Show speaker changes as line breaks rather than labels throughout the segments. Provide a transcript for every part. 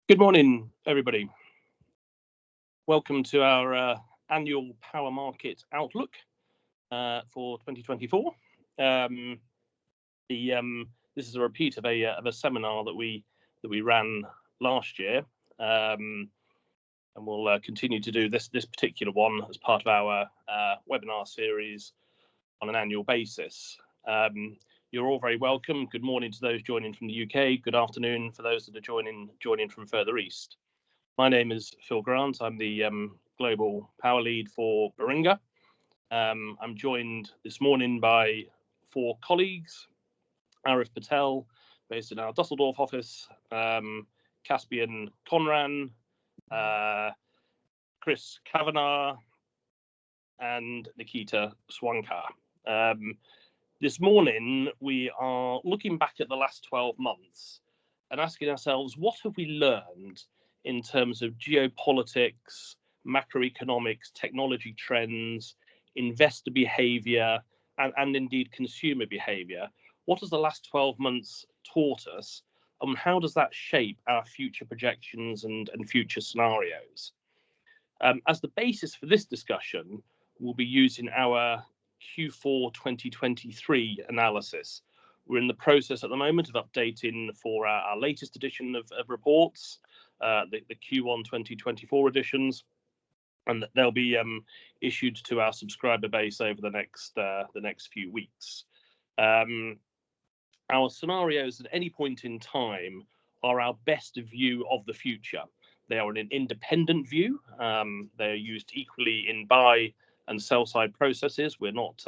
Good morning, everybody. Welcome to our annual power market outlook for 2024. This is a repeat of a seminar that we ran last year, and we'll continue to do this particular one as part of our webinar series on an annual basis. You're all very welcome. Good morning to those joining from the UK. Good afternoon for those that are joining from further east. My name is Phil Grant. I'm the Global Power Lead for Baringa. I'm joined this morning by 4 colleagues: Arif Patel, based in our Dusseldorf office, Caspian Conran, Chris Kavanagh, and Nikita Swankar. This morning, we are looking back at the last 12 months and asking ourselves, what have we learned in terms of geopolitics, macroeconomics, technology trends, investor behavior, and indeed consumer behavior? What has the last 12 months taught us, and how does that shape our future projections and future scenarios? As the basis for this discussion, we'll be using our Q4 2023 analysis. We're in the process at the moment of updating for our latest edition of reports, the Q1 2024 editions, and they'll be issued to our subscriber base over the next few weeks. Our scenarios at any point in time are our best view of the future. They are an independent view. They are used equally in buy and sell side processes. We're not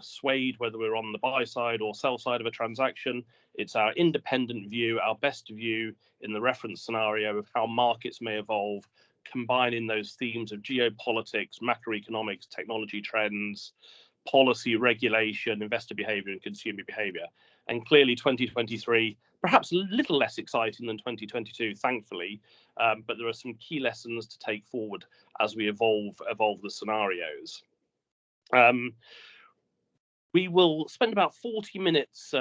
swayed whether we're on the buy side or sell side of a transaction. It's our independent view, our best view in the reference scenario of how markets may evolve, combining those themes of geopolitics, macroeconomics, technology trends, policy, regulation, investor behavior, and consumer behavior. And clearly 2023, perhaps a little less exciting than 2022, thankfully, but there are some key lessons to take forward as we evolve the scenarios. We will spend about 40 minutes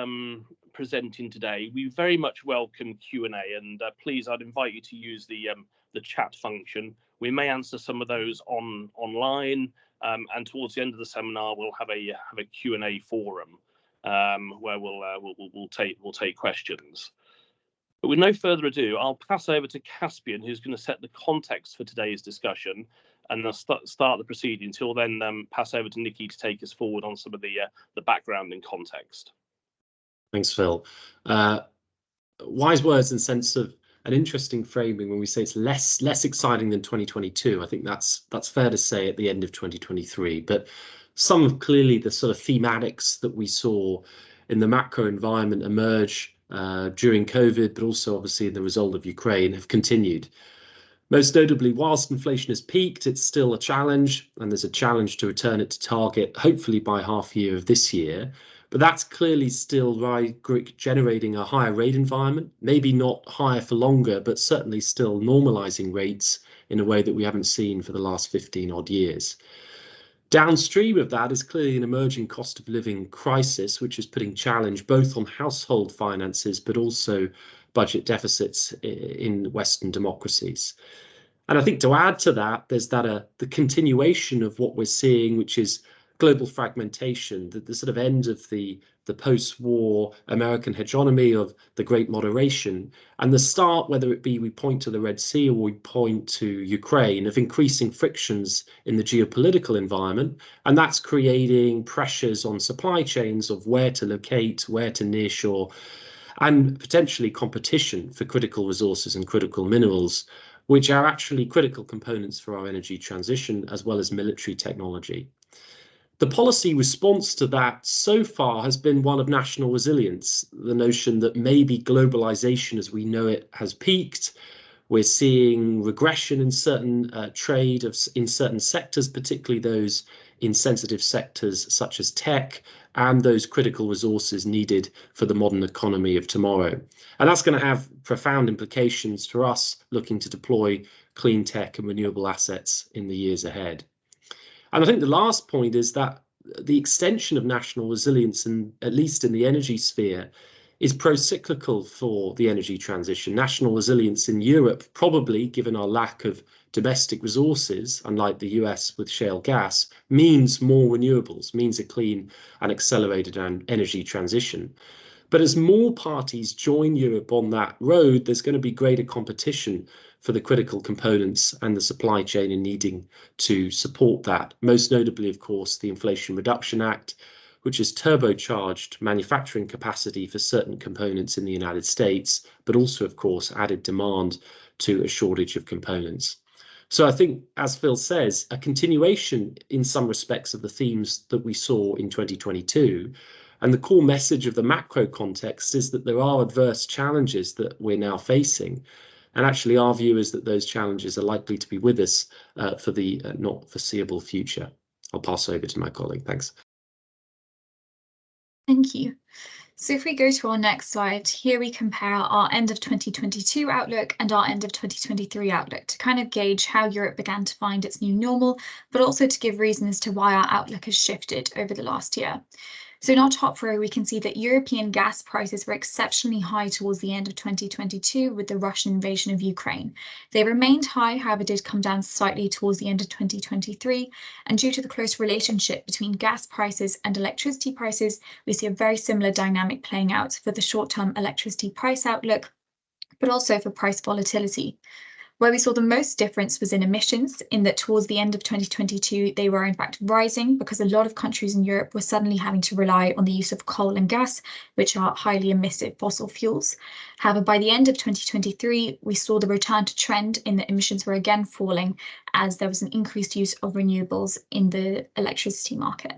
presenting today. We very much welcome Q&A, and please, I'd invite you to use the chat function. We may answer some of those online, and towards the end of the seminar, we'll have a Q&A forum where we'll take questions. But with no further ado, I'll pass over to Caspian, who's going to set the context for today's discussion, and I'll start the proceedings. He'll then pass over to Nikki to take us forward on some of the background and context.
Thanks, Phil. Wise words in sense of an interesting framing when we say it's less exciting than 2022. I think that's fair to say at the end of 2023. But some of clearly the sort of thematics that we saw in the macro environment emerge during COVID, but also obviously in the result of Ukraine, have continued. Most notably, whilst inflation has peaked, it's still a challenge, and there's a challenge to return it to target, hopefully by half year of this year. But that's clearly still generating a higher rate environment, maybe not higher for longer, but certainly still normalizing rates in a way that we haven't seen for the last 15 odd years. Downstream of that is clearly an emerging cost of living crisis, which is putting challenge both on household finances, but also budget deficits in Western democracies. And I think to add to that, there's the continuation of what we're seeing, which is global fragmentation, the sort of end of the post-war American hegemony of the Great Moderation, and the start, whether it be we point to the Red Sea or we point to Ukraine, of increasing frictions in the geopolitical environment. And that's creating pressures on supply chains of where to locate, where to nearshore, and potentially competition for critical resources and critical minerals, which are actually critical components for our energy transition, as well as military technology. The policy response to that so far has been one of national resilience, the notion that maybe globalization as we know it has peaked. We're seeing regression in certain trade in certain sectors, particularly those in sensitive sectors such as tech and those critical resources needed for the modern economy of tomorrow. And that's going to have profound implications for us looking to deploy clean tech and renewable assets in the years ahead. And I think the last point is that the extension of national resilience, and at least in the energy sphere, is pro-cyclical for the energy transition. National resilience in Europe, probably given our lack of domestic resources, unlike the US with shale gas, means more renewables, means a clean and accelerated energy transition. But as more parties join Europe on that road, there's going to be greater competition for the critical components and the supply chain in needing to support that. Most notably, of course, the Inflation Reduction Act, which has turbocharged manufacturing capacity for certain components in the United States, but also, of course, added demand to a shortage of components. So I think, as Phil says, a continuation in some respects of the themes that we saw in 2022. And the core message of the macro context is that there are adverse challenges that we're now facing. And actually, our view is that those challenges are likely to be with us for the not foreseeable future. I'll pass over to my colleague. Thanks.
Thank you. So if we go to our next slide, here we compare our end of 2022 outlook and our end of 2023 outlook to kind of gauge how Europe began to find its new normal, but also to give reasons to why our outlook has shifted over the last year. So in our top row, we can see that European gas prices were exceptionally high towards the end of 2022 with the Russian invasion of Ukraine. They remained high, however, did come down slightly towards the end of 2023. And due to the close relationship between gas prices and electricity prices, we see a very similar dynamic playing out for the short-term electricity price outlook, but also for price volatility. Where we saw the most difference was in emissions, in that towards the end of 2022, they were in fact rising because a lot of countries in Europe were suddenly having to rely on the use of coal and gas, which are highly emissive fossil fuels. However, by the end of 2023, we saw the return to trend in that emissions were again falling as there was an increased use of renewables in the electricity market.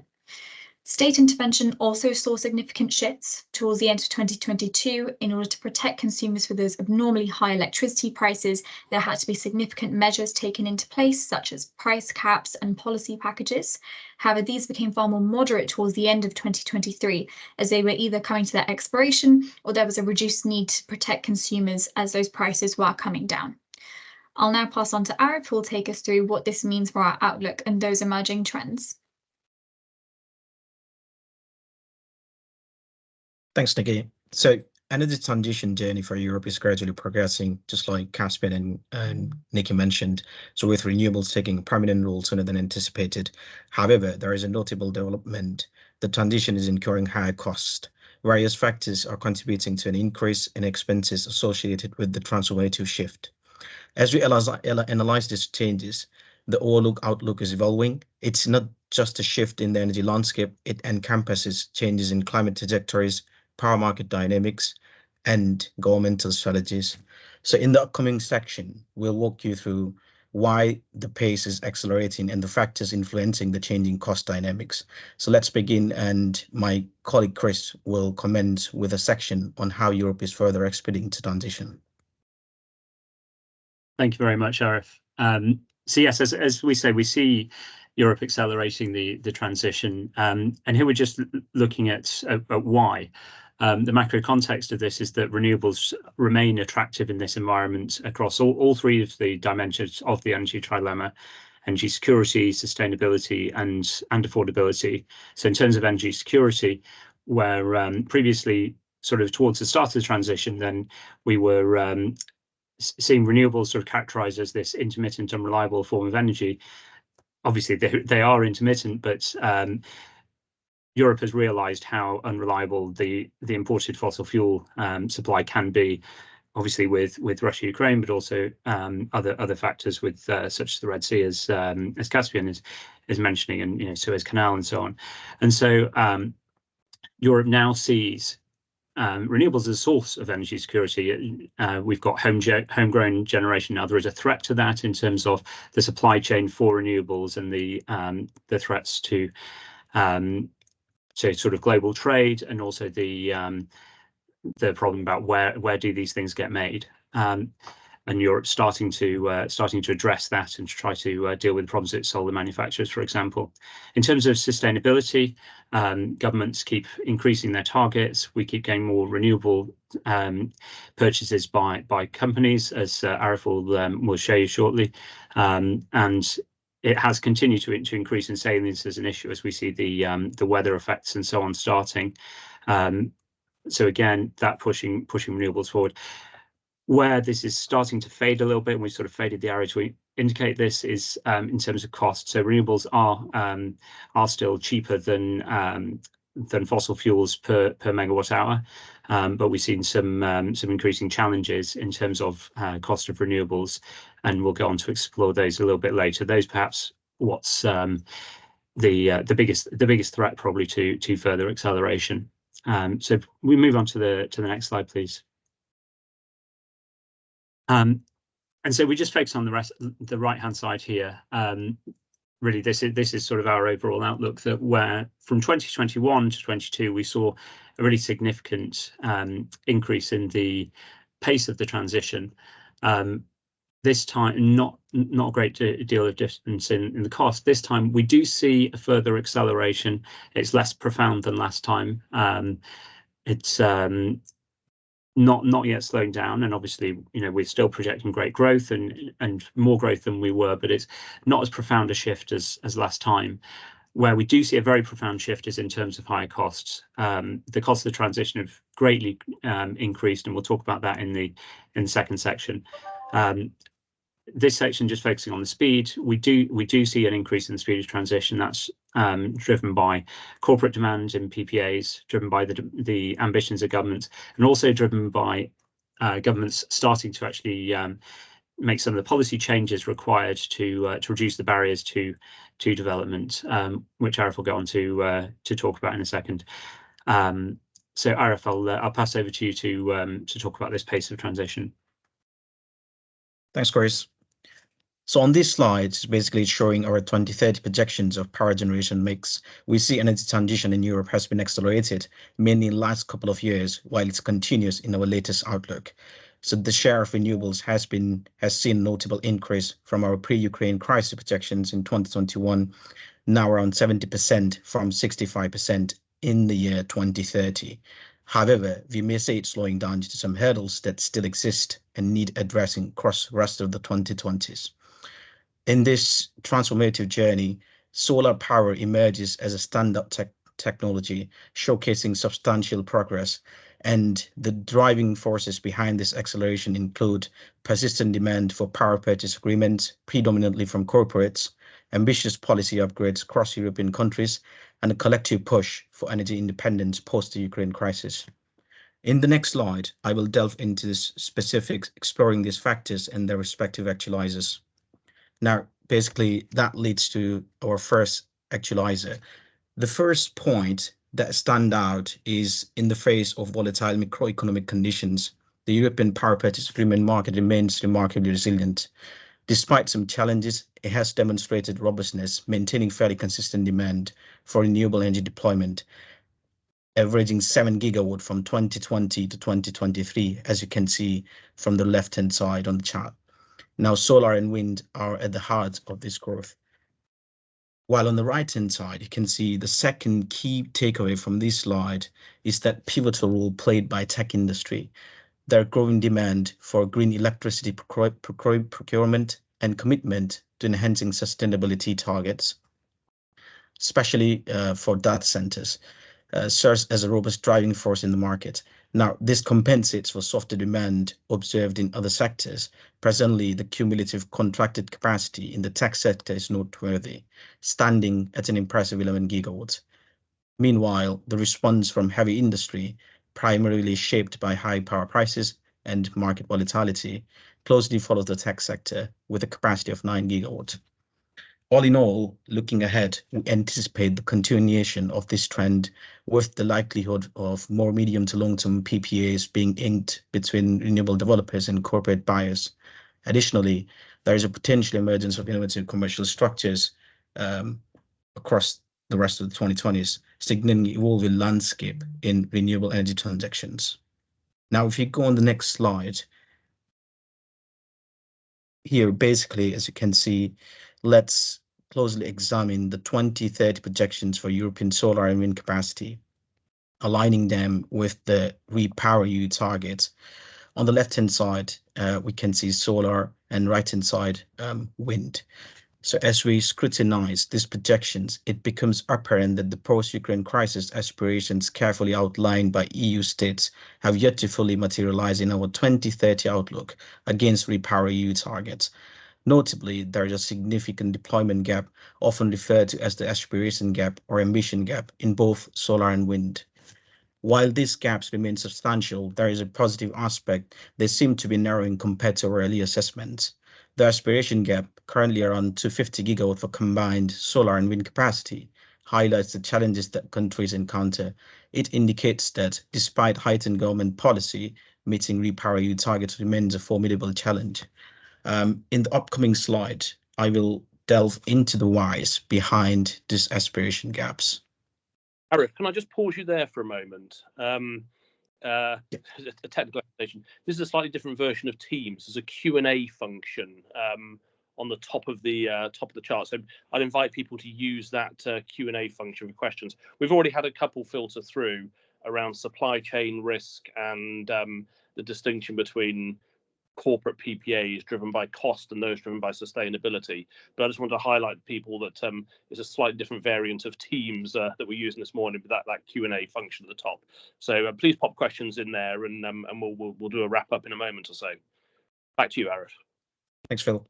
State intervention also saw significant shifts towards the end of 2022. In order to protect consumers for those abnormally high electricity prices, there had to be significant measures taken into place, such as price caps and policy packages. However, these became far more moderate towards the end of 2023, as they were either coming to their expiration or there was a reduced need to protect consumers as those prices were coming down. I'll now pass on to Arif, who will take us through what this means for our outlook and those emerging trends.
Thanks, Nikki. So energy transition journey for Europe is gradually progressing, just like Caspian and Nikki mentioned. So with renewables taking a prominent role sooner than anticipated. However, there is a notable development. The transition is incurring higher costs. Various factors are contributing to an increase in expenses associated with the transformative shift. As we analyze these changes, the outlook is evolving. It's not just a shift in the energy landscape, it encompasses changes in climate trajectories, power market dynamics, and governmental strategies. So in the upcoming section, we'll walk you through why the pace is accelerating and the factors influencing the changing cost dynamics. So let's begin, and my colleague Chris will comment with a section on how Europe is further expediting to transition.
Thank you very much, Arif. So yes, as we say, we see Europe accelerating the transition, and here we're just looking at why. The macro context of this is that renewables remain attractive in this environment across all three of the dimensions of the energy trilemma: energy security, sustainability, and affordability. So in terms of energy security, where previously, sort of towards the start of the transition, then we were seeing renewables sort of characterized as this intermittent and reliable form of energy. Obviously, they are intermittent, but Europe has realized how unreliable the imported fossil fuel supply can be, obviously with Russia, Ukraine, but also other factors with such as the Red Sea, as Caspian is mentioning, and Suez Canal and so on. And so Europe now sees renewables as a source of energy security. We've got homegrown generation. Now there is a threat to that in terms of the supply chain for renewables and the threats to sort of global trade, and also the problem about where do these things get made. And Europe's starting to address that and to try to deal with problems at solar manufacturers, for example. In terms of sustainability, governments keep increasing their targets. We keep getting more renewable purchases by companies, as Arif will show you shortly, and it has continued to increase in salience as an issue as we see the weather effects and so on starting. So again, that pushing renewables forward. Where this is starting to fade a little bit, and we sort of faded the arrow to indicate this, is in terms of cost. So renewables are still cheaper than fossil fuels per megawatt hour, but we've seen some increasing challenges in terms of cost of renewables, and we'll go on to explore those a little bit later. Those perhaps what's the biggest threat probably to further acceleration. So if we move on to the next slide, please. And so we just focus on the right-hand side here. Really, this is sort of our overall outlook, that where from 2021 to 22 we saw a really significant increase in the pace of the transition. This time, not a great deal of difference in the cost. This time we do see a further acceleration. It's less profound than last time. It's not yet slowing down, and obviously, we're still projecting great growth and more growth than we were, but it's not as profound a shift as last time. Where we do see a very profound shift is in terms of higher costs. The cost of the transition have greatly increased, and we'll talk about that in the second section. This section just focusing on the speed. We do see an increase in the speed of transition. That's driven by corporate demand in PPAs, driven by the ambitions of governments, and also driven by governments starting to actually make some of the policy changes required to reduce the barriers to development, which Arif will go on to talk about in a second. So Arif, I'll pass over to you to talk about this pace of transition.
Thanks, Chris. So on this slide, it's basically showing our 2030 projections of power generation mix. We see energy transition in Europe has been accelerated, mainly in the last couple of years, while it's continuous in our latest outlook. So the share of renewables has seen a notable increase from our pre-Ukraine crisis projections in 2021, now around 70% from 65% in the year 2030. However, we may say it's slowing down due to some hurdles that still exist and need addressing across the rest of the 2020s. In this transformative journey, solar power emerges as a standout technology, showcasing substantial progress. And the driving forces behind this acceleration include persistent demand for power purchase agreements, predominantly from corporates, ambitious policy upgrades across European countries, and a collective push for energy independence post the Ukraine crisis. In the next slide, I will delve into the specifics, exploring these factors and their respective actualizers. Now, basically, that leads to our first actualizer. The first point that stands out is in the face of volatile macroeconomic conditions, the European power purchase agreement market remains remarkably resilient. Despite some challenges, it has demonstrated robustness, maintaining fairly consistent demand for renewable energy deployment, averaging 7 gigawatt from 2020 to 2023, as you can see from the left-hand side on the chart. Now, solar and wind are at the heart of this growth. While on the right-hand side, you can see the second key takeaway from this slide is that pivotal role played by tech industry. Their growing demand for green electricity procurement and commitment to enhancing sustainability targets, especially for data centers, serves as a robust driving force in the market. Now, this compensates for softer demand observed in other sectors. Presently, the cumulative contracted capacity in the tech sector is noteworthy, standing at an impressive 11 gigawatts. Meanwhile, the response from heavy industry, primarily shaped by high power prices and market volatility, closely follows the tech sector with a capacity of 9 gigawatts. All in all, looking ahead, we anticipate the continuation of this trend with the likelihood of more medium to long-term PPAs being inked between renewable developers and corporate buyers. Additionally, there is a potential emergence of innovative commercial structures across the rest of the 2020s, signaling an evolving landscape in renewable energy transactions. Now, if you go on the next slide, here, basically, as you can see, let's closely examine the 2030 projections for European solar and wind capacity, aligning them with the REPowerEU targets. On the left-hand side, we can see solar, and right-hand side, wind. So as we scrutinize these projections, it becomes apparent that the post-Ukraine crisis aspirations carefully outlined by EU states have yet to fully materialize in our 2030 outlook against REPowerEU targets. Notably, there is a significant deployment gap, often referred to as the aspiration gap or ambition gap, in both solar and wind. While these gaps remain substantial, there is a positive aspect. They seem to be narrowing compared to our early assessments. The aspiration gap, currently around 250 gigawatts for combined solar and wind capacity, highlights the challenges that countries encounter. It indicates that despite heightened government policy, meeting REPowerEU targets remains a formidable challenge. In the upcoming slide, I will delve into the whys behind these aspiration gaps.
Arif, can I just pause you there for a moment? A technical explanation. This is a slightly different version of Teams. There's a Q&A function on the top of the chart. So I'd invite people to use that Q&A function for questions. We've already had a couple filter through around supply chain risk and the distinction between corporate PPAs driven by cost and those driven by sustainability. But I just want to highlight people that it's a slightly different variant of Teams that we're using this morning with that Q&A function at the top. So please pop questions in there, and we'll do a wrap up in a moment or so. Back to you, Arif.
Thanks, Phil.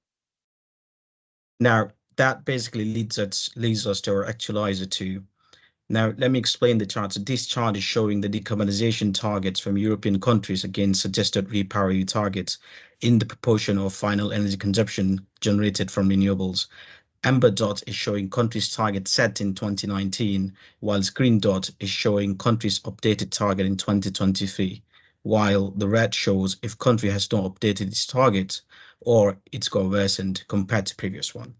Now that basically leads us to our actualizer 2. Now, let me explain the chart. So this chart is showing the decarbonization targets from European countries against suggested REPowerEU targets in the proportion of final energy consumption generated from renewables. Amber dot is showing countries' target set in 2019, whilst green dot is showing countries' updated target in 2023, while the red shows if country has not updated its targets or it's got worsened compared to previous one.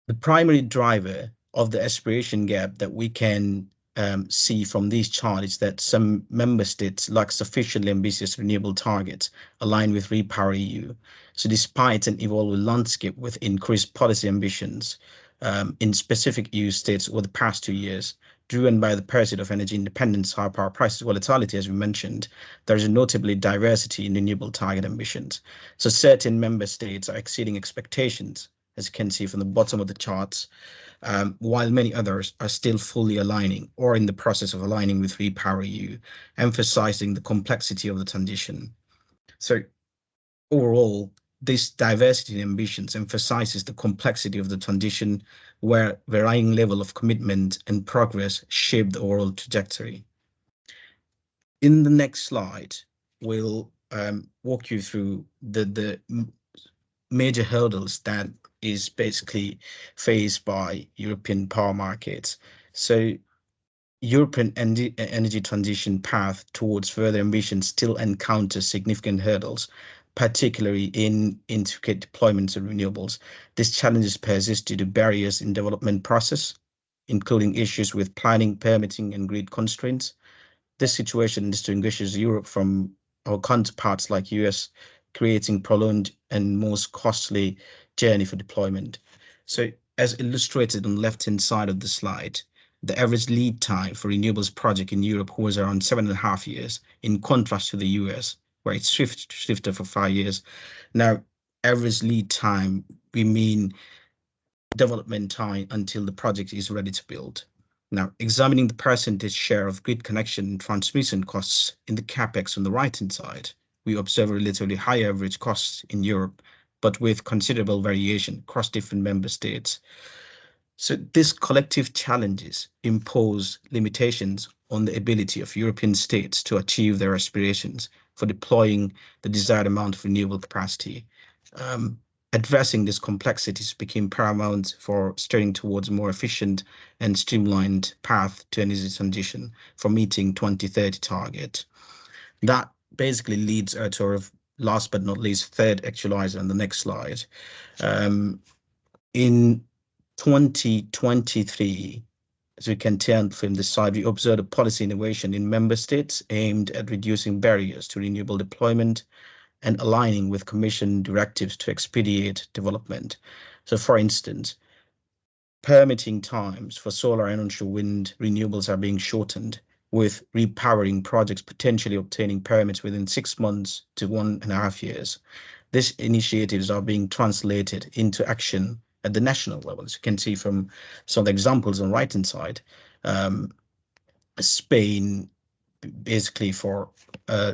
The primary driver of the aspiration gap that we can see from these charts is that some member states lack sufficiently ambitious renewable targets aligned with REPowerEU. So despite an evolving landscape with increased policy ambitions in specific EU states over the past 2 years, driven by the pursuit of energy independence, high power prices, volatility, as we mentioned, there is a notably diversity in renewable target ambitions. So certain member states are exceeding expectations, as you can see from the bottom of the charts, while many others are still fully aligning or in the process of aligning with REPowerEU, emphasizing the complexity of the transition. So overall, this diversity in ambitions emphasizes the complexity of the transition, where varying level of commitment and progress shape the overall trajectory. In the next slide, we'll walk you through the major hurdles that is basically faced by European power markets. So European energy transition path towards further ambition still encounters significant hurdles, particularly in intricate deployments of renewables. These challenges persist due to barriers in development process, including issues with planning, permitting, and grid constraints. This situation distinguishes Europe from our counterparts like US, creating prolonged and most costly journey for deployment. So as illustrated on the left-hand side of the slide, the average lead time for renewables project in Europe was around 7.5 years, in contrast to the US, where it's shifted for 5 years. Now, average lead time, we mean development time until the project is ready to build. Now, examining the percentage share of grid connection and transmission costs in the CapEx on the right-hand side, we observe a relatively high average cost in Europe, but with considerable variation across different member states. So these collective challenges impose limitations on the ability of European states to achieve their aspirations for deploying the desired amount of renewable capacity. Addressing these complexities became paramount for steering towards a more efficient and streamlined path to energy transition for meeting 2030 target. That basically leads to our last but not least third actualizer on the next slide. In 2023, as we can tell from the slide, we observed a policy innovation in member states aimed at reducing barriers to renewable deployment and aligning with Commission directives to expedite development. So, for instance, permitting times for solar and onshore wind renewables are being shortened, with repowering projects potentially obtaining permits within 6 months to 1.5 years. These initiatives are being translated into action at the national level. As you can see from some of the examples on the right-hand side, Spain, basically for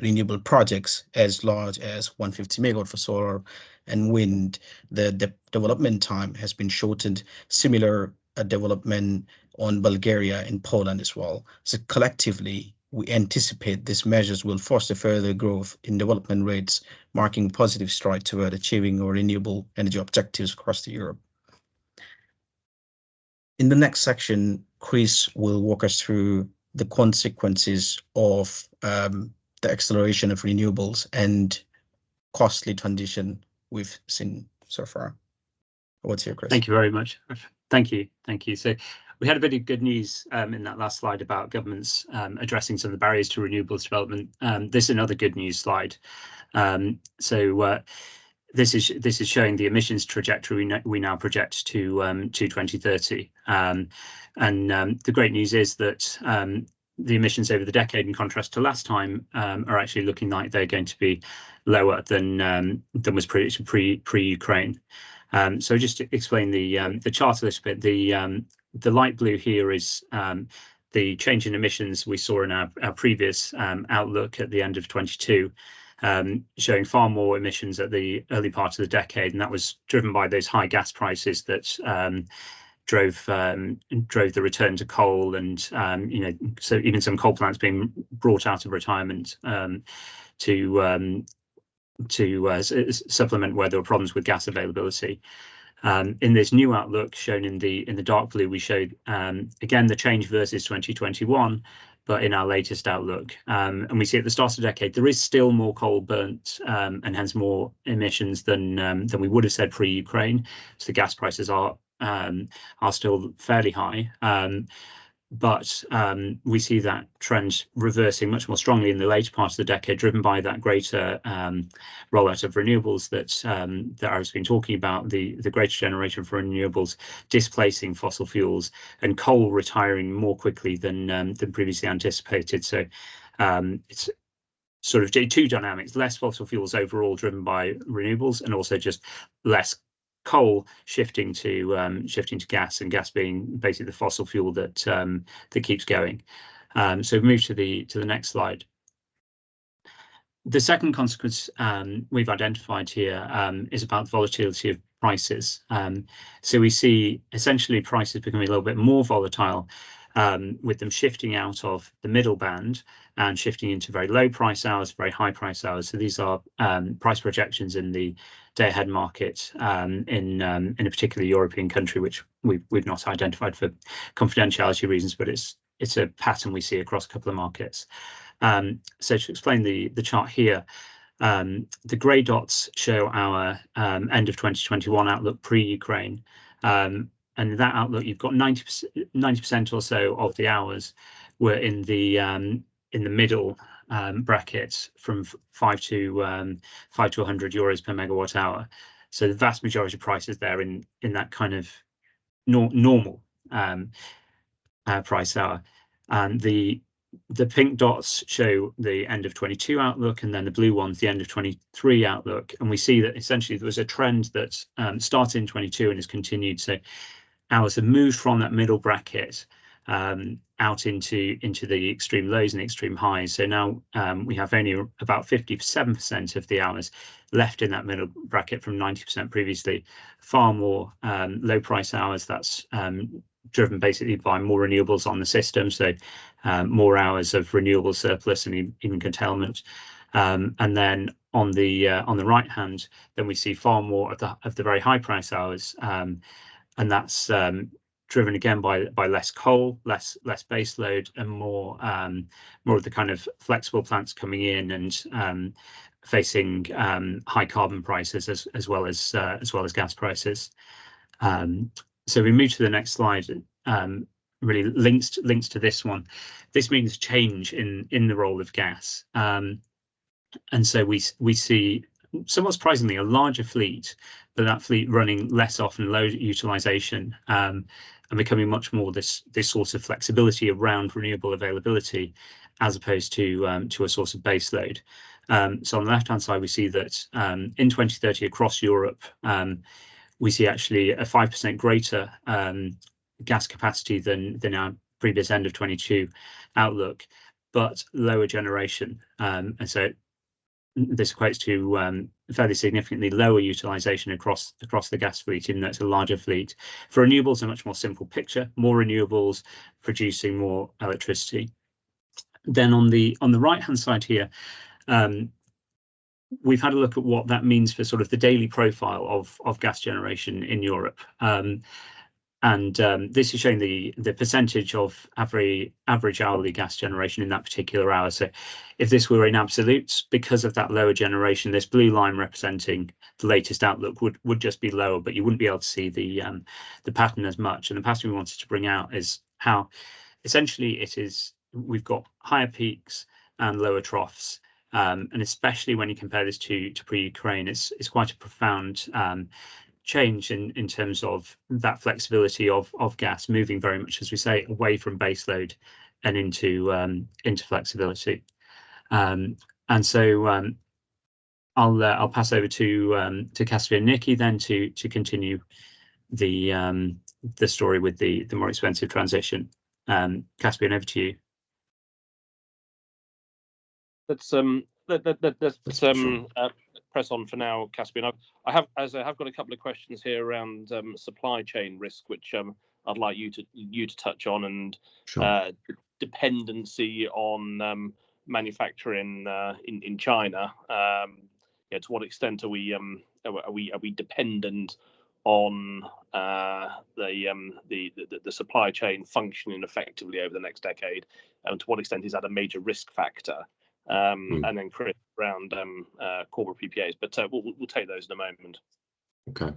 renewable projects as large as 150 megawatt for solar and wind, the development time has been shortened. Similar development on Bulgaria and Poland as well. So collectively, we anticipate these measures will foster further growth in development rates, marking positive stride toward achieving our renewable energy objectives across Europe. In the next section, Chris will walk us through the consequences of the acceleration of renewables and costly transition we've seen so far. What's your, Chris?
Thank you very much. Thank you. So we had a bit of good news in that last slide about governments addressing some of the barriers to renewables development. This is another good news slide. This is showing the emissions trajectory we now project to 2030. The great news is that the emissions over the decade, in contrast to last time, are actually looking like they're going to be lower than was predicted pre-Ukraine. So just to explain the chart a little bit, the light blue here is the change in emissions we saw in our previous outlook at the end of 22, showing far more emissions at the early part of the decade, and that was driven by those high gas prices that drove the return to coal, and so even some coal plants being brought out of retirement to supplement where there were problems with gas availability. In this new outlook shown in the dark blue, we showed again the change versus 2021, but in our latest outlook, and we see at the start of the decade there is still more coal burnt and hence more emissions than we would have said pre-Ukraine. So the gas prices are still fairly high, but we see that trend reversing much more strongly in the later part of the decade, driven by that greater rollout of renewables that I've been talking about, the greater generation for renewables displacing fossil fuels, and coal retiring more quickly than previously anticipated. So it's sort of two dynamics: less fossil fuels overall driven by renewables, and also just less coal shifting to gas, and gas being basically the fossil fuel that keeps going. So we move to the next slide. The second consequence we've identified here is about the volatility of prices. So we see essentially prices becoming a little bit more volatile, with them shifting out of the middle band and shifting into very low price hours, very high price hours. So these are price projections in the day-ahead market in a particular European country, which we've not identified for confidentiality reasons, but it's a pattern we see across a couple of markets. So to explain the chart here, the grey dots show our end of 2021 outlook pre-Ukraine. And in that outlook, you've got 90% or so of the hours were in the middle bracket, from 5 to 100 euros per megawatt hour. So the vast majority of prices there in that kind of normal price hour. And the pink dots show the end of 22 outlook, and then the blue ones the end of 23 outlook. And we see that essentially there was a trend that started in 22 and has continued. So hours have moved from that middle bracket out into the extreme lows and extreme highs. So now we have only about 57% of the hours left in that middle bracket from 90% previously. Far more low price hours. That's driven basically by more renewables on the system, so more hours of renewable surplus and even curtailment. And then on the right hand, then we see far more of the very high price hours, and that's driven again by less coal, less base load, and more of the kind of flexible plants coming in and facing high carbon prices as well as gas prices. So we move to the next slide. Really links to this one. This means change in the role of gas, and so we see, somewhat surprisingly, a larger fleet, but that fleet running less often, low utilization, and and becoming much more this source of flexibility around renewable availability, as opposed to a source of base load. So on the left-hand side, we see that in 2030 across Europe, we see actually a 5% greater gas capacity than our previous end of 22 outlook, but lower generation. And so this equates to fairly significantly lower utilization across the gas fleet, even though it's a larger fleet. For renewables, a much more simple picture, more renewables producing more electricity. Then on the right-hand side here, we've had a look at what that means for sort of the daily profile of gas generation in Europe. And this is showing the percentage of average hourly gas generation in that particular hour. So if this were in absolutes, because of that lower generation, this blue line representing the latest outlook would just be lower, but you wouldn't be able to see the pattern as much. And the pattern we wanted to bring out is how essentially it is, we've got higher peaks and lower troughs. And especially when you compare this to pre-Ukraine, it's quite a profound change in terms of that flexibility of gas moving very much, as we say, away from baseload and into flexibility. And so I'll pass over to Caspian and Nikki then to continue the story with the more expensive transition. Caspian, over to you.
Let's press on for now, Caspian. I have got a couple of questions here around supply chain risk, which I'd like you to touch on, and
Sure.
dependency on manufacturing in China. To what extent are we dependent on the supply chain functioning effectively over the next decade, and to what extent is that a major risk factor? And then Chris around corporate PPAs, but we'll take those in a moment.
Okay,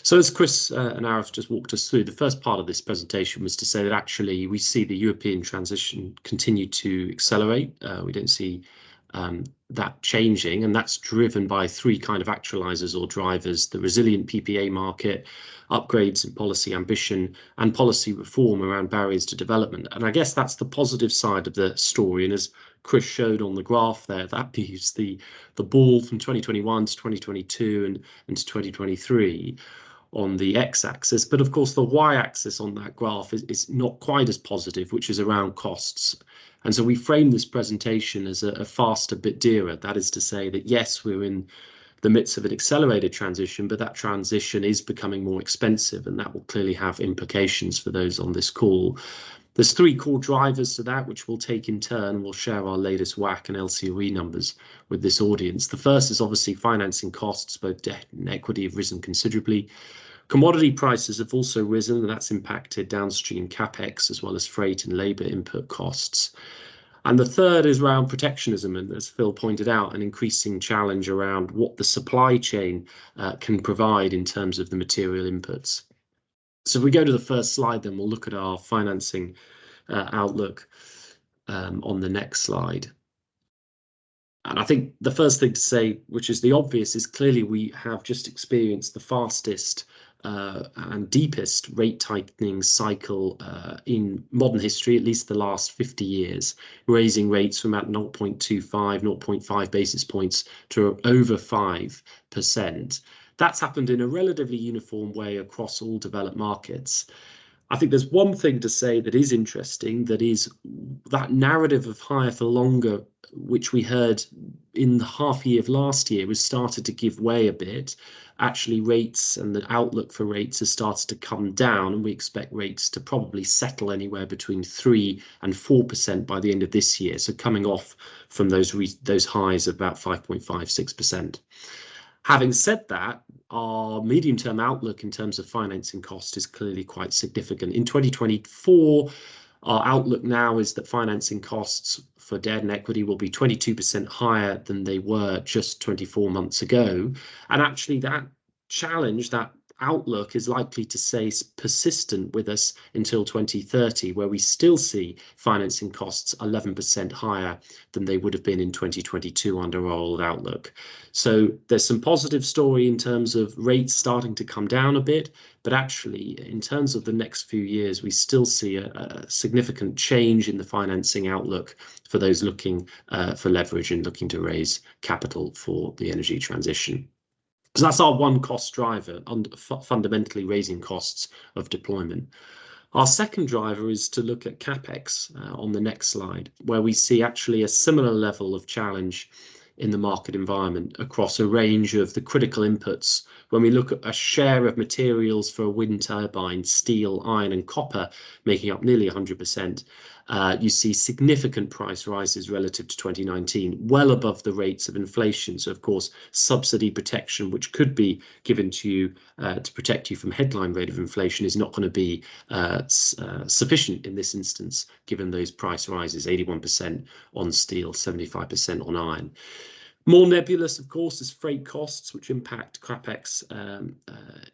so as Chris and Arif just walked us through, the first part of this presentation was to say that actually we see the European transition continue to accelerate. We don't see that changing, and that's driven by three kind of actualizers or drivers: the resilient PPA market, upgrades in policy ambition, and policy reform around barriers to development. And I guess that's the positive side of the story. And as Chris showed on the graph there, that leaves the ball from 2021 to 2022 and to 2023 on the x-axis. But of course, the y-axis on that graph is not quite as positive, which is around costs. And so we frame this presentation as a faster bit dearer. That is to say that, yes, we're in the midst of an accelerated transition, but that transition is becoming more expensive, and that will clearly have implications for those on this call. There's three core drivers to that, which we'll take in turn. We'll share our latest WACC and LCOE numbers with this audience. The first is obviously financing costs. Both debt and equity have risen considerably. Commodity prices have also risen, and that's impacted downstream capex as well as freight and labour input costs. And the third is around protectionism, and as Phil pointed out, an increasing challenge around what the supply chain can provide in terms of the material inputs. So if we go to the first slide, then we'll look at our financing outlook on the next slide. And I think the first thing to say, which is the obvious, is clearly we have just experienced the fastest and deepest rate tightening cycle in modern history, at least the last 50 years, raising rates from about 0.25, 0.5 basis points to over 5%. That's happened in a relatively uniform way across all developed markets. I think there's one thing to say that is interesting, that is that narrative of higher for longer, which we heard in the half year of last year, was started to give way a bit. Actually, rates and the outlook for rates has started to come down, and we expect rates to probably settle anywhere between 3% and 4% by the end of this year. So coming off from those highs of about 5.5, 6%. Having said that, our medium-term outlook in terms of financing cost is clearly quite significant. In 2024, our outlook now is that financing costs for debt and equity will be 22% higher than they were just 24 months ago. And actually that challenge, that outlook is likely to stay persistent with us until 2030, where we still see financing costs 11% higher than they would have been in 2022 under our old outlook. So there's some positive story in terms of rates starting to come down a bit, but actually in terms of the next few years, we still see a significant change in the financing outlook for those looking for leverage and looking to raise capital for the energy transition. So that's our one cost driver, fundamentally raising costs of deployment. Our second driver is to look at CapEx on the next slide, where we see actually a similar level of challenge in the market environment across a range of the critical inputs. When we look at a share of materials for a wind turbine, steel, iron and copper making up nearly 100%, you see significant price rises relative to 2019, well above the rates of inflation. So of course, subsidy protection, which could be given to you to protect you from headline rate of inflation, is not going to be sufficient in this instance, given those price rises, 81% on steel, 75% on iron. More nebulous, of course, is freight costs, which impact CapEx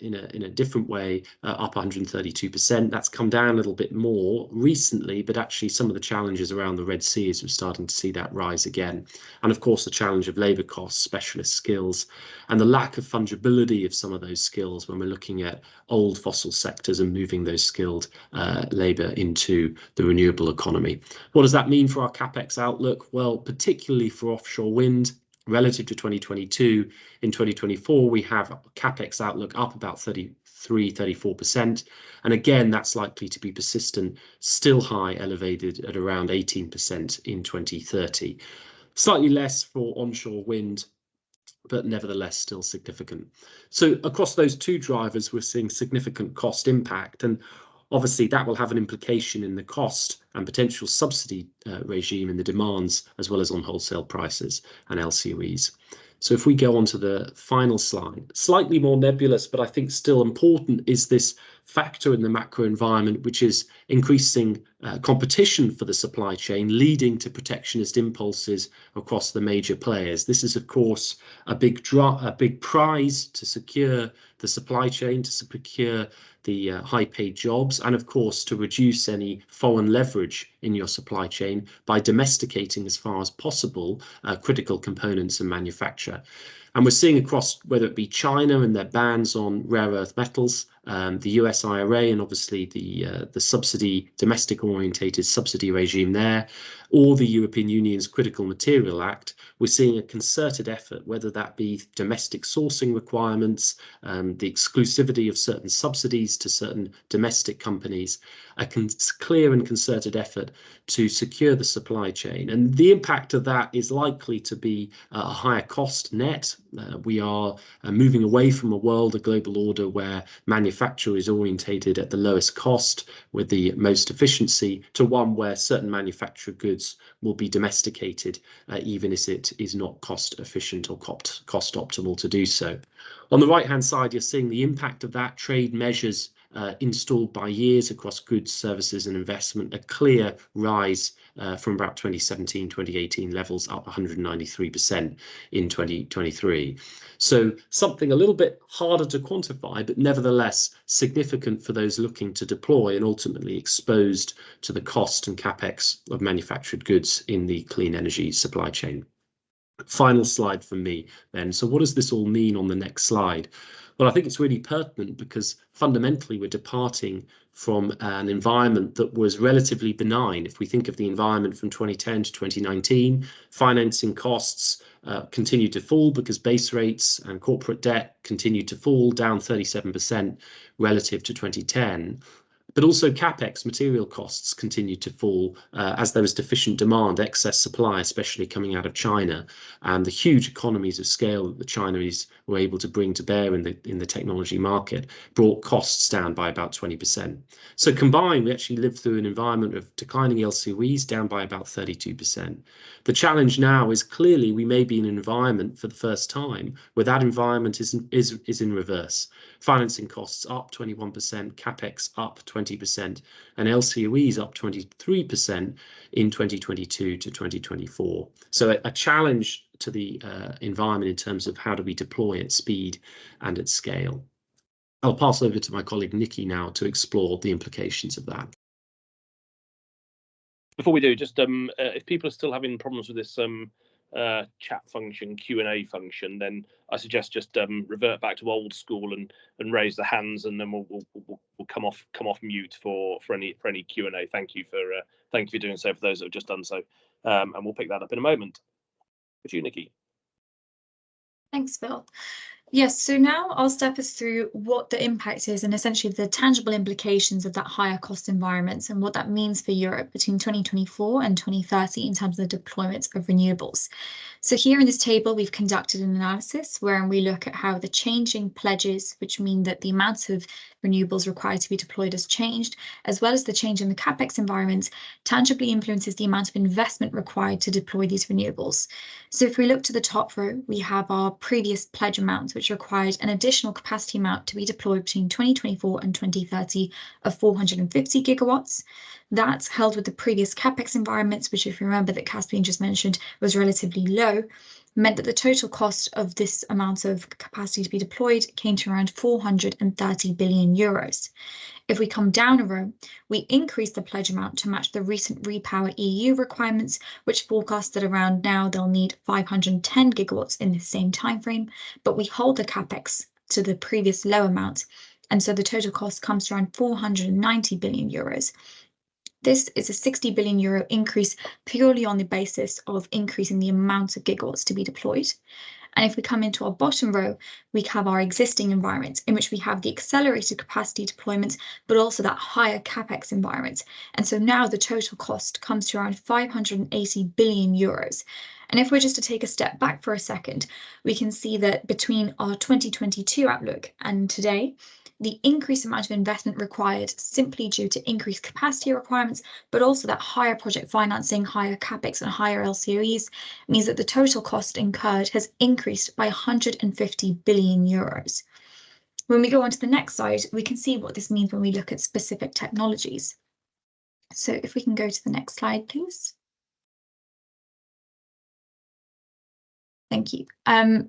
in a different way, up 132%. That's come down a little bit more recently, but actually some of the challenges around the Red Sea is we're starting to see that rise again. And of course, the challenge of labour costs, specialist skills, and the lack of fungibility of some of those skills when we're looking at old fossil sectors and moving those skilled labour into the renewable economy. What does that mean for our CapEx outlook? Well, particularly for offshore wind, relative to 2022, in 2024, we have a CapEx outlook up about 34%. And again, that's likely to be persistent, still high, elevated at around 18% in 2030. Slightly less for onshore wind, but nevertheless still significant. So across those two drivers, we're seeing significant cost impact. And obviously, that will have an implication in the cost and potential subsidy regime in the demands, as well as on wholesale prices and LCOEs. So if we go on to the final slide, slightly more nebulous, but I think still important, is this factor in the macro environment, which is increasing competition for the supply chain, leading to protectionist impulses across the major players. This is, of course, a big prize to secure the supply chain, to secure the high-paid jobs, and of course to reduce any foreign leverage in your supply chain by domesticating as far as possible critical components and manufacture. And we're seeing across, whether it be China and their bans on rare earth metals, the US IRA, and obviously the subsidy, domestic orientated subsidy regime there, or the European Union's Critical Material Act, we're seeing a concerted effort, whether that be domestic sourcing requirements, the exclusivity of certain subsidies to certain domestic companies, a clear and concerted effort to secure the supply chain. And the impact of that is likely to be a higher cost net. We are moving away from a world, a global order, where manufacture is orientated at the lowest cost with the most efficiency, to one where certain manufactured goods will be domesticated, even if it is not cost efficient or cost optimal to do so. On the right hand side, you're seeing the impact of that, trade measures installed by years across goods, services and investment, a clear rise from about 2017, 2018 levels, up 193% in 2023. So something a little bit harder to quantify, but nevertheless significant for those looking to deploy and ultimately exposed to the cost and capex of manufactured goods in the clean energy supply chain. Final slide from me then. So what does this all mean on the next slide? Well, I think it's really pertinent because fundamentally we're departing from an environment that was relatively benign. If we think of the environment from 2010 to 2019, financing costs continued to fall because base rates and corporate debt continued to fall, down 37% relative to 2010. But also capex, material costs, continued to fall as there was deficient demand, excess supply, especially coming out of China, and the huge economies of scale that the Chinese were able to bring to bear in the technology market brought costs down by about 20%. So combined, we actually lived through an environment of declining LCOEs, down by about 32%. The challenge now is clearly we may be in an environment for the first time where that environment is in reverse. Financing costs up 21%, capex up 20%, and LCOEs up 23% in 2022 to 2024. So a challenge to the environment in terms of how do we deploy at speed and at scale. I'll pass over to my colleague Nikki now to explore the implications of that.
Before we do, just if people are still having problems with this chat function, Q&A function, then I suggest just revert back to old school and raise the hands, and then we'll come off mute for any Q&A. Thank you for doing so for those that have just done so, and we'll pick that up in a moment. With you, Nikki.
Thanks, Phil. Yes, so now I'll step us through what the impact is and essentially the tangible implications of that higher cost environment and what that means for Europe between 2024 and 2030 in terms of the deployment of renewables. So here in this table, we've conducted an analysis wherein we look at how the changing pledges, which mean that the amount of renewables required to be deployed has changed, as well as the change in the CapEx environment, tangibly influences the amount of investment required to deploy these renewables. So if we look to the top row, we have our previous pledge amounts, which required an additional capacity amount to be deployed between 2024 and 2030 of 450 gigawatts. That's held with the previous CapEx environments, which, if you remember that Caspian just mentioned, was relatively low, meant that the total cost of this amount of capacity to be deployed came to around 430 billion euros. If we come down a row, we increase the pledge amount to match the recent Repower EU requirements, which forecast that around now they'll need 510 gigawatts in the same timeframe, but we hold the CapEx to the previous low amount, and so the total cost comes to around 490 billion euros. This is a 60 billion euro increase purely on the basis of increasing the amount of gigawatts to be deployed. And if we come into our bottom row, we have our existing environment in which we have the accelerated capacity deployment, but also that higher CapEx environment. And so now the total cost comes to around 580 billion euros. And if we're just to take a step back for a second, we can see that between our 2022 outlook and today, the increased amount of investment required simply due to increased capacity requirements, but also that higher project financing, higher CapEx and higher LCOEs means that the total cost incurred has increased by 150 billion euros. When we go on to the next slide, we can see what this means when we look at specific technologies. So if we can go to the next slide, please. Thank you.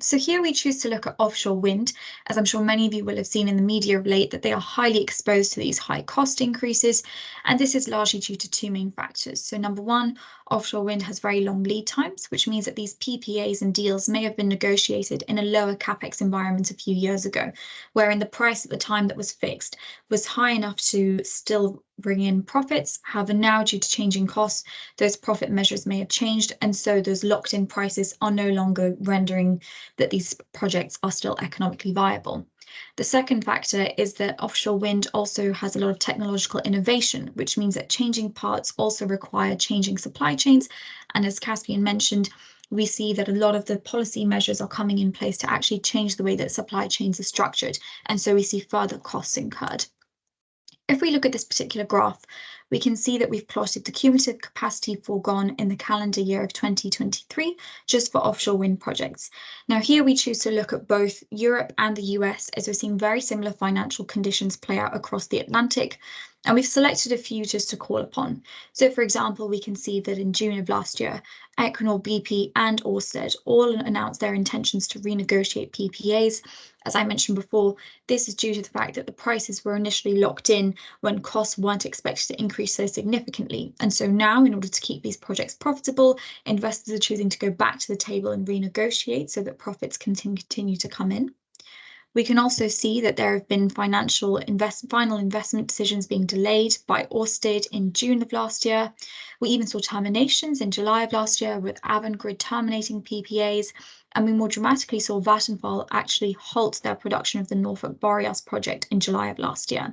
So here we choose to look at offshore wind, as I'm sure many of you will have seen in the media of late that they are highly exposed to these high cost increases, and this is largely due to two main factors. So number one, offshore wind has very long lead times, which means that these PPAs and deals may have been negotiated in a lower CapEx environment a few years ago, wherein the price at the time that was fixed was high enough to still bring in profits. However, now due to changing costs, those profit measures may have changed, and so those locked in prices are no longer rendering that these projects are still economically viable. The second factor is that offshore wind also has a lot of technological innovation, which means that changing parts also require changing supply chains. And as Caspian mentioned, we see that a lot of the policy measures are coming in place to actually change the way that supply chains are structured. And so we see further costs incurred. If we look at this particular graph, we can see that we've plotted the cumulative capacity foregone in the calendar year of 2023, just for offshore wind projects. Now here we choose to look at both Europe and the US, as we're seeing very similar financial conditions play out across the Atlantic. And we've selected a few just to call upon. So for example, we can see that in June of last year, Equinor, BP and Ørsted all announced their intentions to renegotiate PPAs. As I mentioned before, this is due to the fact that the prices were initially locked in when costs weren't expected to increase so significantly. And so now, in order to keep these projects profitable, investors are choosing to go back to the table and renegotiate so that profits can continue to come in. We can also see that there have been final investment decisions being delayed by Ørsted in June of last year. We even saw terminations in July of last year with Avangrid terminating PPAs, and we more dramatically saw Vattenfall actually halt their production of the Norfolk Boreas project in July of last year.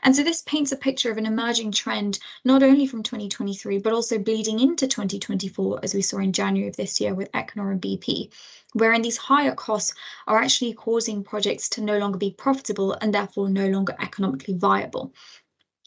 And so this paints a picture of an emerging trend, not only from 2023, but also bleeding into 2024, as we saw in January of this year with Equinor and BP, wherein these higher costs are actually causing projects to no longer be profitable and therefore no longer economically viable.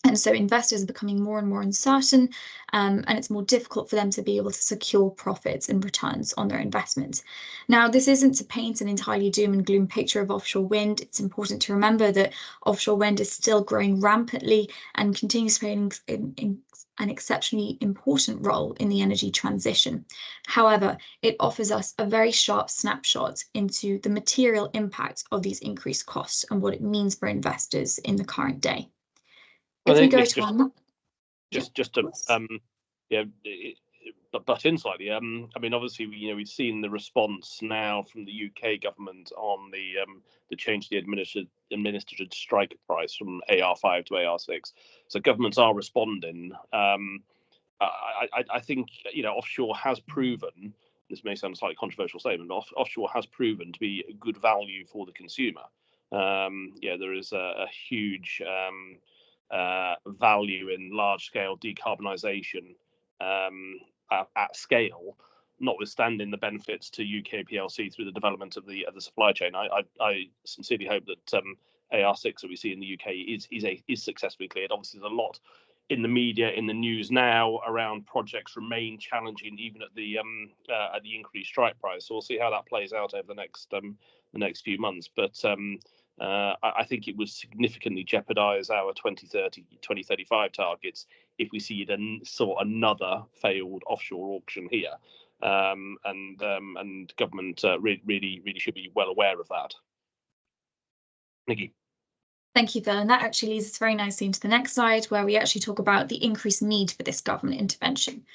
And so investors are becoming more and more uncertain, and it's more difficult for them to be able to secure profits and returns on their investments. Now, this isn't to paint an entirely doom and gloom picture of offshore wind. It's important to remember that offshore wind is still growing rampantly and continues to play an an exceptionally important role in the energy transition. However, it offers us a very sharp snapshot into the material impact of these increased costs and what it means for investors in the current day. If we go to
just to butt in slightly. I mean, obviously, we've seen the response now from the UK government on the change to the administered strike price from AR5 to AR6. So governments are responding. I think offshore has proven. This may sound a slightly controversial statement. Offshore has proven to be a good value for the consumer. There is a huge value in large-scale decarbonisation at scale, notwithstanding the benefits to UK PLC through the development of the supply chain. I sincerely hope that AR6 that we see in the UK is successfully cleared. Obviously, there's a lot in the media, in the news now around projects remain challenging even at the increased strike price. So we'll see how that plays out over the next few months. But I think it would significantly jeopardise our 2035 targets if we see another failed offshore auction here, and government really should be well aware of that. Nikki.
Thank you, Phil. And that actually leads us very nicely into the next slide, where we actually talk about the increased need for this government intervention.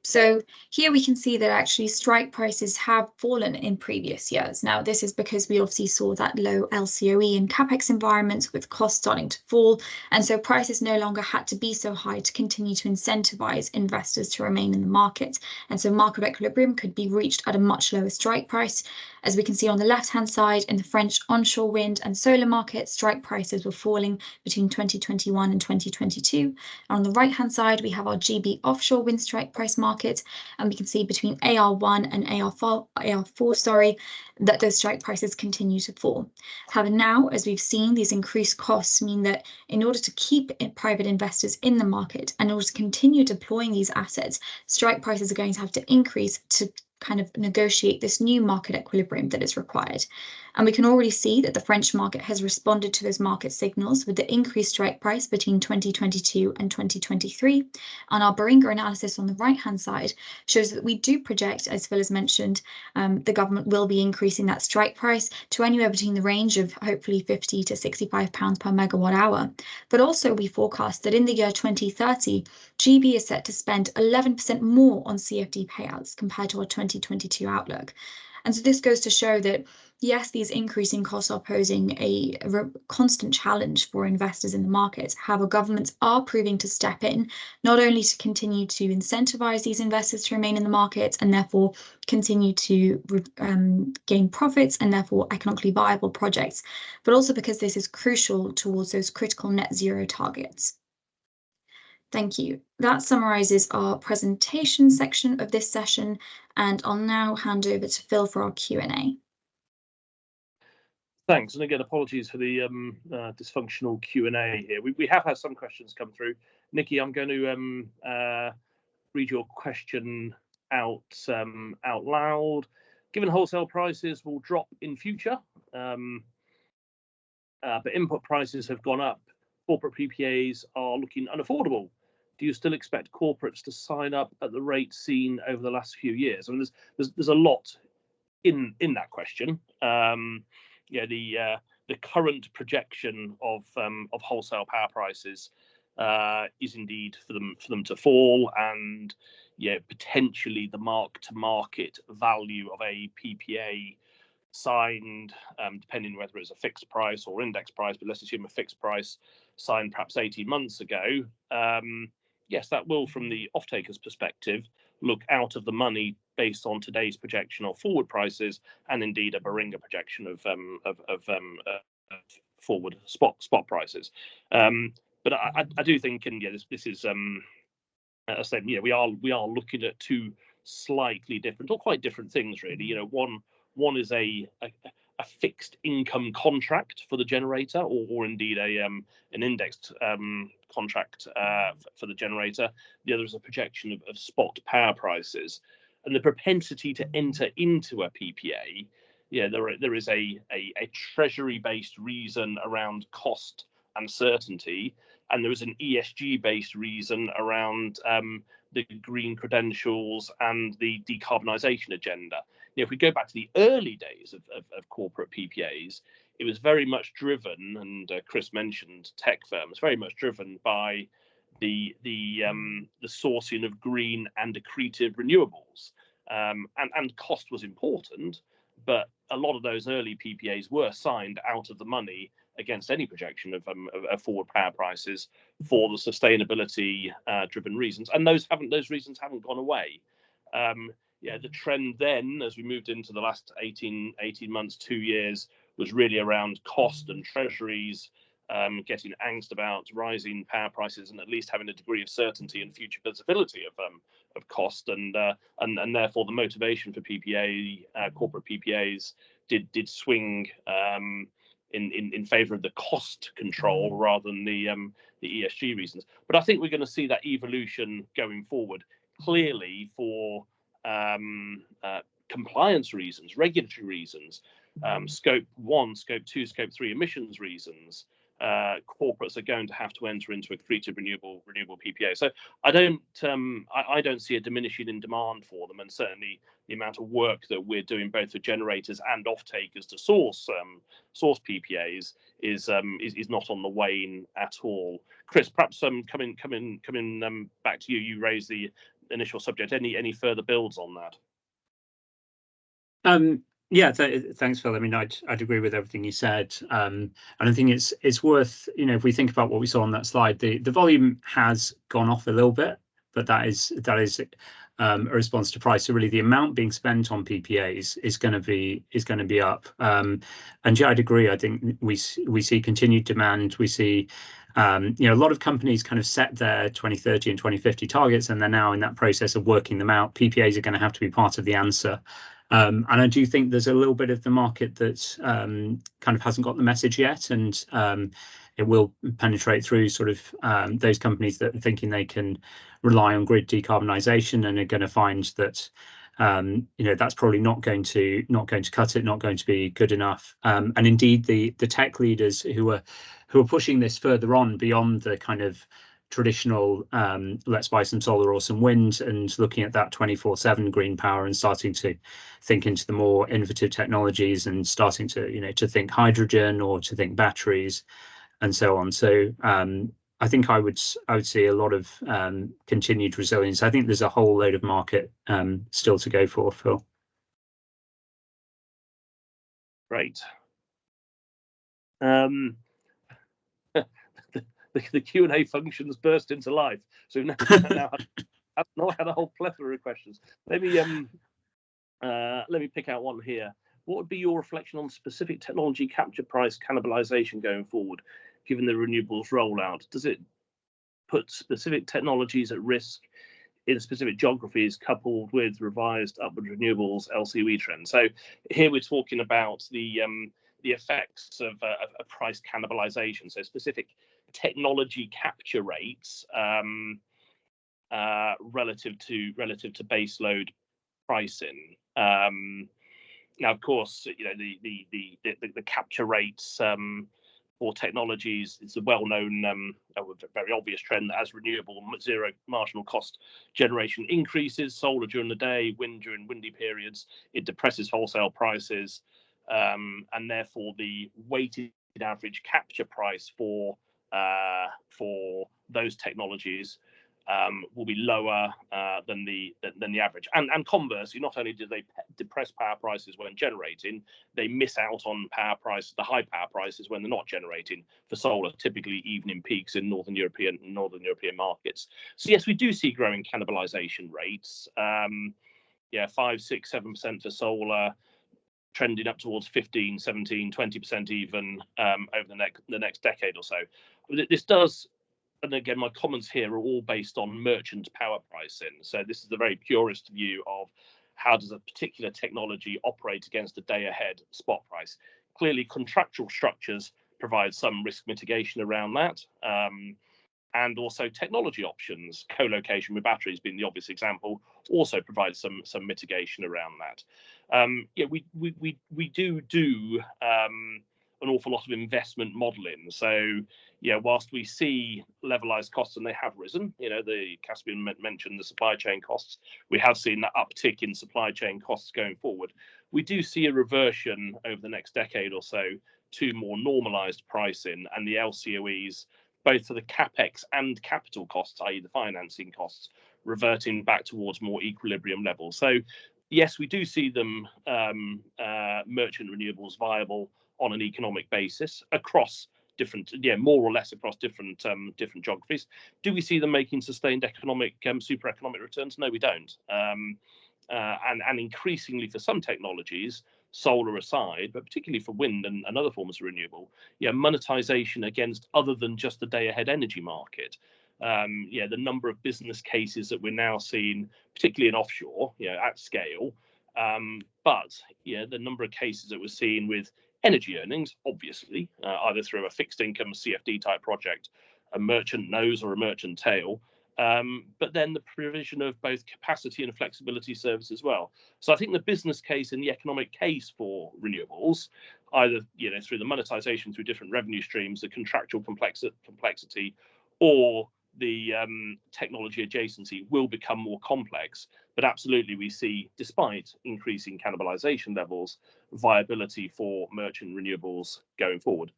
So here we can see that actually strike prices have fallen in previous years. Now, this is because we obviously saw that low LCOE and CapEx environments with costs starting to fall. And so prices no longer had to be so high to continue to incentivize investors to remain in the market. And so market equilibrium could be reached at a much lower strike price. As we can see on the left-hand side, in the French onshore wind and solar market, strike prices were falling between 2021 and 2022. On the right-hand side, we have our GB offshore wind strike price market, and we can see between AR1 and AR4, that those strike prices continue to fall. However, now, as we've seen, these increased costs mean that in order to keep private investors in the market and in order to continue deploying these assets, strike prices are going to have to increase to kind of negotiate this new market equilibrium that is required. And we can already see that the French market has responded to those market signals with the increased strike price between 2022 and 2023. And our Beringer analysis on the right-hand side shows that we do project, as Phil has mentioned, the government will be increasing that strike price to anywhere between the range of hopefully £50 to £65 per megawatt hour. But also we forecast that in the year 2030, GB is set to spend 11% more on CFD payouts compared to our 2022 outlook. And so this goes to show that, yes, these increasing costs are posing a constant challenge for investors in the market. However, governments are proving to step in, not only to continue to incentivize these investors to remain in the market and therefore continue to gain profits and therefore economically viable projects, but also because this is crucial towards those critical net zero targets. Thank you. That summarises our presentation section of this session, and I'll now hand over to Phil for our Q&A.
Thanks, and again, apologies for the dysfunctional Q&A here. We have had some questions come through. Nikki, I'm going to read your question out loud. Given wholesale prices will drop in future, but input prices have gone up, corporate PPAs are looking unaffordable. Do you still expect corporates to sign up at the rate seen over the last few years? I mean, there's a lot in that question. The current projection of wholesale power prices is indeed for them to fall, and potentially the mark-to-market value of a PPA signed, depending whether it's a fixed price or index price, but let's assume a fixed price signed perhaps 18 months ago. Yes, that will, from the off-taker's perspective, look out of the money based on today's projection of forward prices, and indeed a Beringer projection of forward spot prices. But I do think, and this is, as I said, we are looking at two slightly different, or quite different things, really. One is a fixed income contract for the generator, or indeed an indexed contract for the generator. The other is a projection of spot power prices, and the propensity to enter into a PPA. There is a treasury-based reason around cost and certainty, and there was an ESG-based reason around the green credentials and the decarbonisation agenda. If we go back to the early days of corporate PPAs, it was very much driven, and Chris mentioned tech firms, very much driven by the sourcing of green and accretive renewables, and cost was important, but a lot of those early PPAs were signed out of the money against any projection of forward power prices for the sustainability driven reasons, and those reasons haven't gone away. The trend then, as we moved into the last 18 months, 2 years, was really around cost and treasuries getting angst about rising power prices, and at least having a degree of certainty and future visibility of cost, and therefore the motivation for corporate PPAs did swing in favour of the cost control rather than the ESG reasons. But I think we're going to see that evolution going forward, clearly for compliance reasons, regulatory reasons, scope 1, scope 2, scope 3 emissions reasons. Corporates are going to have to enter into accretive renewable PPA. So I don't see a diminishing in demand for them, and certainly the amount of work that we're doing both for generators and off-takers to source PPAs is not on the wane at all. Chris, perhaps coming back to you. You raised the initial subject. Any further builds on that?
Yeah, thanks, Phil. I mean, I'd agree with everything you said, and I think it's worth, if we think about what we saw on that slide, the volume has gone off a little bit, but that is a response to price. So really, the amount being spent on PPAs is going to be up. And yeah, I'd agree. I think we see continued demand. We see a lot of companies kind of set their 2030 and 2050 targets, and they're now in that process of working them out. PPAs are going to have to be part of the answer. And I do think there's a little bit of the market that kind of hasn't got the message yet, and it will penetrate through sort of those companies that are thinking they can rely on grid decarbonisation, and are going to find that that's probably not going to cut it, not going to be good enough. And indeed, the tech leaders who are pushing this further on beyond the kind of traditional let's buy some solar or some wind, and looking at that 24/7 green power, and starting to think into the more innovative technologies, and starting to to think hydrogen or to think batteries and so on. So I think I would see a lot of continued resilience. I think there's a whole load of market still to go for, Phil.
Great. The Q&A functions burst into life. So now I've not had a whole plethora of questions. Let me pick out one here. What would be your reflection on specific technology capture price cannibalization going forward, given the renewables rollout? Does it put specific technologies at risk in specific geographies, coupled with revised upward renewables LCOE trends? So here we're talking about the effects of price cannibalization, so specific technology capture rates relative to baseload pricing. Now, of course, the capture rates for technologies is a well-known, very obvious trend that as renewable zero marginal cost generation increases, solar during the day, wind during windy periods, it depresses wholesale prices, and therefore the weighted average capture price for those technologies will be lower than the average. And conversely, not only do they depress power prices when generating, they miss out on the high power prices when they're not generating for solar, typically evening peaks in northern European markets. So yes, we do see growing cannibalization rates. 5%, 6%, 7% for solar, trending up towards 15, 17, 20% even over the next decade or so. This does, and again, my comments here are all based on merchant power pricing. So this is the very purist view of how does a particular technology operate against a day-ahead spot price. Clearly, contractual structures provide some risk mitigation around that, and also technology options, co-location with batteries being the obvious example, also provides some mitigation around that. We do an awful lot of investment modelling. So, yeah, whilst we see levelised costs, and they have risen, the Caspian mentioned the supply chain costs, we have seen that uptick in supply chain costs going forward. We do see a reversion over the next decade or so to more normalised pricing, and the LCOEs, both for the capex and capital costs, i.e. the financing costs, reverting back towards more equilibrium levels. So yes, we do see them merchant renewables viable on an economic basis across different, more or less across different geographies. Do we see them making sustained economic, super economic returns? No, we don't. And increasingly for some technologies, solar aside, but particularly for wind and other forms of renewable, monetization against other than just the day-ahead energy market. The number of business cases that we're now seeing, particularly in offshore, at scale, but the number of cases that we're seeing with energy earnings, obviously, either through a fixed income CFD type project, a merchant nose or a merchant tail, but then the provision of both capacity and flexibility service as well. So I think the business case and the economic case for renewables, either through the monetization through different revenue streams, the contractual complexity, or the technology adjacency, will become more complex. But absolutely, we see, despite increasing cannibalization levels, viability for merchant renewables going forward.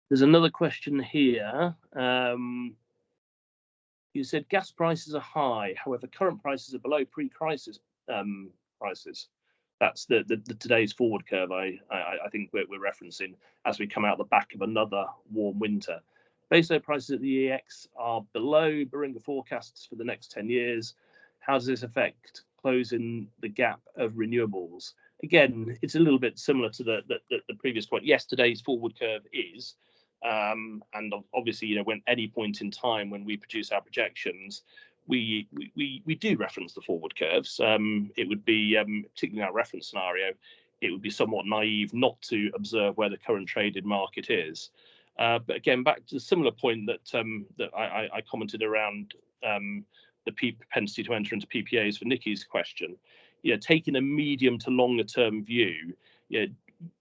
There's another question here. You said gas prices are high, however, current prices are below pre-crisis prices. That's the today's forward curve I think we're referencing as we come out the back of another warm winter. Baseload prices at the EX are below Baringa forecasts for the next 10 years. How does this affect closing the gap of renewables? Again, it's a little bit similar to the previous point. Yes, today's forward curve is, and obviously, when any point in time when we produce our projections, we do reference the forward curves. It would be, particularly in our reference scenario, it would be somewhat naive not to observe where the current traded market is. But again, back to the similar point that I commented around the propensity to enter into PPAs for Nikki's question. Taking a medium to longer term view,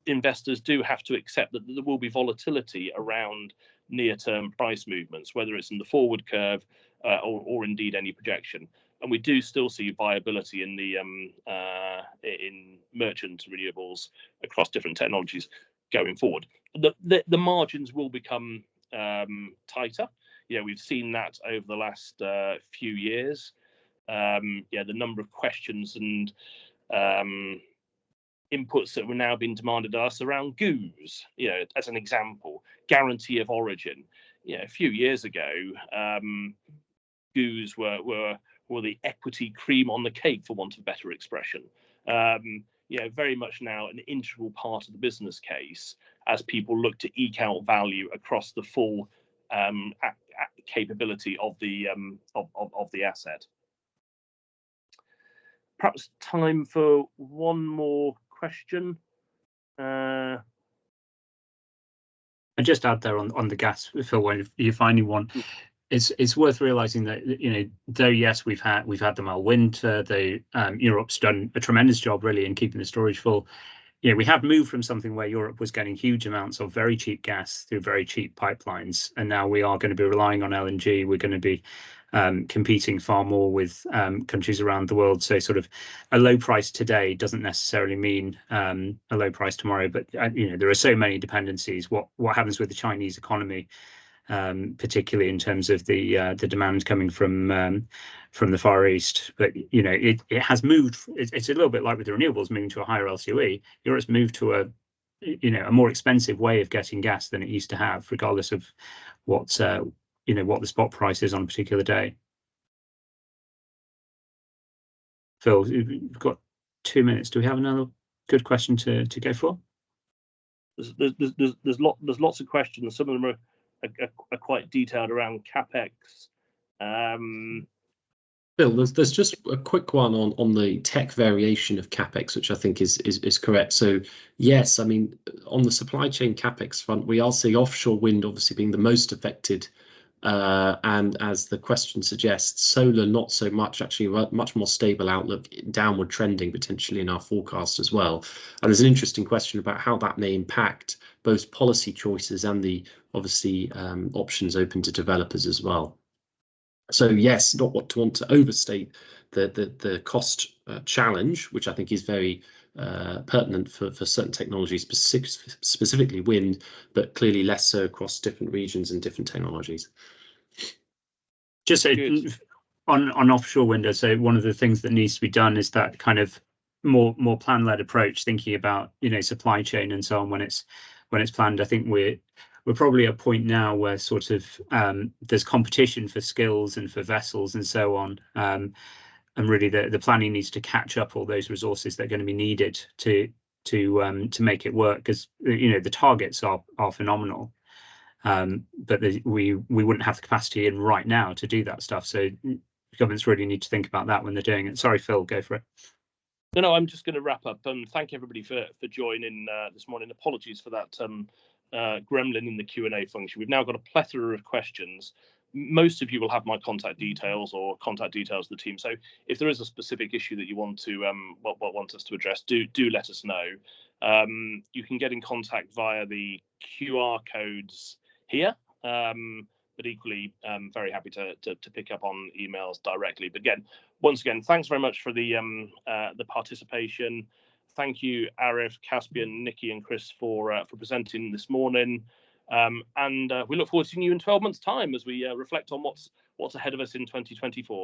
investors do have to accept that there will be volatility around near-term price movements, whether it's in the forward curve or indeed any projection. And we do still see viability in the in merchant renewables across different technologies going forward. The margins will become tighter. We've seen that over the last few years. The number of questions and inputs that were now being demanded of us around GOOs, as an example, guarantee of origin. A few years ago, GOOs were the equity cream on the cake, for want of better expression. Very much now an integral part of the business case as people look to eke out value across the full capability of the asset. Perhaps time for one more question.
I just add there on the gas, Phil, when you're finding one, it's worth realizing that though yes, we've had the mild winter, Europe's done a tremendous job really in keeping the storage full. We have moved from something where Europe was getting huge amounts of very cheap gas through very cheap pipelines, and now we are going to be relying on LNG. We're going to be competing far more with countries around the world. So sort of a low price today doesn't necessarily mean a low price tomorrow. But there are so many dependencies. What happens with the Chinese economy, particularly in terms of the demand coming from the Far East. But it has moved. It's a little bit like with the renewables moving to a higher LCOE. Europe's moved to a more expensive way of getting gas than it used to have, regardless of what the spot price is on a particular day. Phil, we've got 2 minutes. Do we have another good question to go for?
There's lots of questions. Some of them are quite detailed around capex.
Phil, there's just a quick one on the tech variation of capex, which I think is correct. So yes, I mean, on the supply chain capex front, we are seeing offshore wind obviously being the most affected And as the question suggests, solar not so much, actually much more stable outlook, downward trending potentially in our forecast as well. And there's an interesting question about how that may impact both policy choices and the obviously options open to developers as well. So yes, not want to overstate the cost challenge, which I think is very pertinent for certain technologies, specifically wind, but clearly less so across different regions and different technologies.
Just on offshore wind, so one of the things that needs to be done is that kind of more plan-led approach, thinking about, you know, supply chain and so on when it's planned. I think we're probably at a point now where sort of there's competition for skills and for vessels and so on, and really the planning needs to catch up all those resources that are going to be needed to make it work, because, you know, the targets are phenomenal. But we wouldn't have the capacity in right now to do that stuff. So governments really need to think about that when they're doing it. Sorry, Phil, go for it.
No, I'm just going to wrap up and thank everybody for joining this morning. Apologies for that gremlin in the Q&A function. We've now got a plethora of questions. Most of you will have my contact details or contact details of the team. So if there is a specific issue that you want to want us to address, do let us know. You can get in contact via the QR codes here, but equally very happy to pick up on emails directly. But again, once again, thanks very much for the participation. Thank you, Arif, Caspian, Nikki, and Chris for presenting this morning. And we look forward to seeing you in 12 months' time as we reflect on what's ahead of us in 2024.